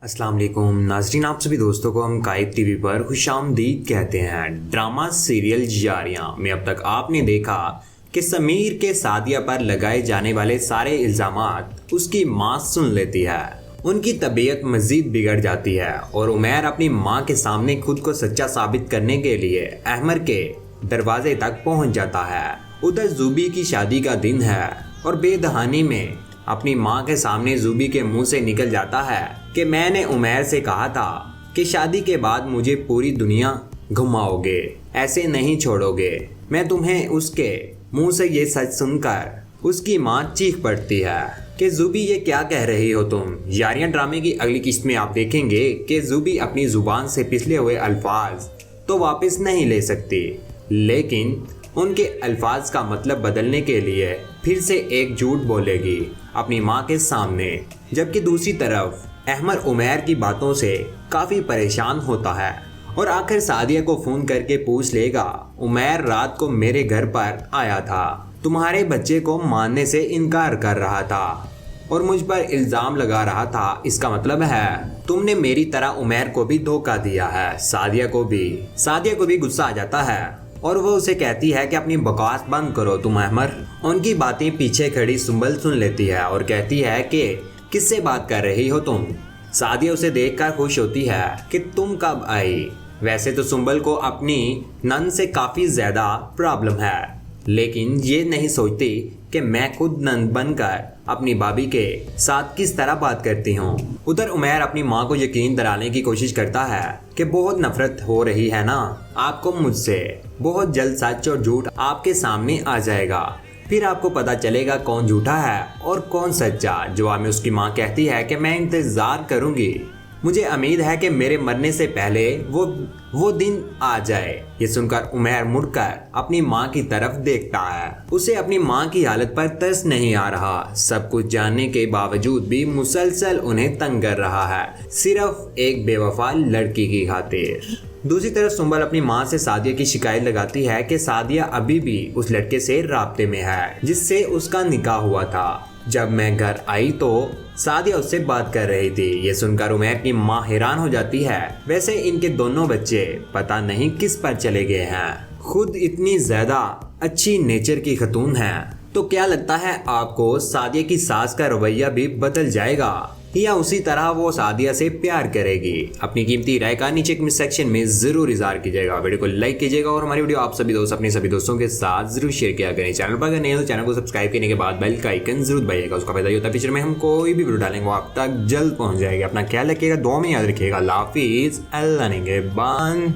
अस्सलाम वालेकुम नाज़रीन, आप सभी दोस्तों को हम काइब टीवी पर खुशामदीद कहते हैं। ड्रामा सीरियल जारियां में अब तक आपने देखा कि समीर के सादिया पर लगाए जाने वाले सारे इल्ज़ामात उसकी माँ सुन लेती है। उनकी तबीयत मज़ीद बिगड़ जाती है और उमैर अपनी माँ के सामने खुद को सच्चा साबित करने के लिए अहमर के दरवाजे तक पहुँच जाता है। उधर ज़ूबी की शादी का दिन है और बेदहानी में अपनी माँ के सामने ज़ूबी के मुंह से निकल जाता है कि मैंने उमैर से कहा था कि शादी के बाद मुझे पूरी दुनिया घुमाओगे, ऐसे नहीं छोड़ोगे। मैं तुम्हें उसके मुंह से ये सच सुनकर उसकी माँ चीख पड़ती है कि ज़ूबी ये क्या कह रही हो तुम। जारियां ड्रामे की अगली किस्त में आप देखेंगे कि ज़ूबी अपनी ज़ुबान से पिछले हुए अल्फाज तो वापस नहीं ले सकती, लेकिन उनके अल्फाज का मतलब बदलने के लिए फिर से एक झूठ बोलेगी अपनी माँ के सामने। जबकि दूसरी तरफ अहमर उमैर की बातों से काफ़ी परेशान होता है और आखिर सादिया को फ़ोन करके पूछ लेगा, उमैर रात को मेरे घर पर आया था, तुम्हारे बच्चे को मानने से इनकार कर रहा था और मुझ पर इल्ज़ाम लगा रहा था। इसका मतलब है तुमने मेरी तरह उमैर को भी धोखा दिया है। सादिया को भी गुस्सा आ जाता है और वो उसे कहती है कि अपनी बकवास बंद करो तुम अहमर। उनकी बातें पीछे खड़ी सुंबल सुन लेती है और कहती है कि किससे बात कर रही हो तुम। सादिया उसे देखकर खुश होती है कि तुम कब आई। वैसे तो सुंबल को अपनी नन से काफ़ी ज़्यादा प्रॉब्लम है, लेकिन ये नहीं सोचती कि मैं खुद नन बनकर अपनी भाभी के साथ किस तरह बात करती हूँ। उधर उमैर अपनी माँ को यकीन दिलाने की कोशिश करता है कि बहुत नफरत हो रही है ना आपको मुझसे, बहुत जल्द सच और झूठ आपके सामने आ जाएगा, फिर आपको पता चलेगा कौन झूठा है और कौन सच्चा। जवाब में उसकी माँ कहती है कि मैं इंतज़ार करूँगी, मुझे उम्मीद है कि मेरे मरने से पहले वो दिन आ जाए। ये सुनकर उमैर मुड़कर अपनी माँ की तरफ देखता है। उसे अपनी माँ की हालत पर तरस नहीं आ रहा। सब कुछ जानने के बावजूद भी मुसलसल उन्हें तंग कर रहा है, सिर्फ एक बेवफा लड़की की खातिर। दूसरी तरफ सुंबल अपनी माँ से सादिया की शिकायत लगाती है कि सादिया अभी भी उस लड़के से राब्ते में है जिससे उसका निकाह हुआ था। जब मैं घर आई तो सादिया उससे बात कर रही थी। ये सुनकर उमैर की माँ हैरान हो जाती है। वैसे इनके दोनों बच्चे पता नहीं किस पर चले गए हैं। खुद इतनी ज्यादा अच्छी नेचर की खतून है तो क्या लगता है आपको सादिया की सास का रवैया भी बदल जाएगा या उसी तरह वो सादिया से प्यार करेगी? अपनी कीमती राय का नीचे कमेंट सेक्शन में जरूर इज़हार कीजिएगा। वीडियो को लाइक कीजिएगा और हमारी वीडियो आप सभी दोस्त अपने सभी दोस्तों के साथ जरूर शेयर किया करें। चैनल पर अगर नहीं हो तो चैनल को सब्सक्राइब करने के बाद बेल का आइकन जरूर दबाइएगा। उसका फायदा ये होता है फ्यूचर में हम कोई भी वीडियो डालेंगे वो आप तक जल्द पहुंच जाएगी। अपना ख्याल रखिएगा, दुआ में याद रखिएगा। अल्लाह हाफिज़, अल्लाह निगहबान।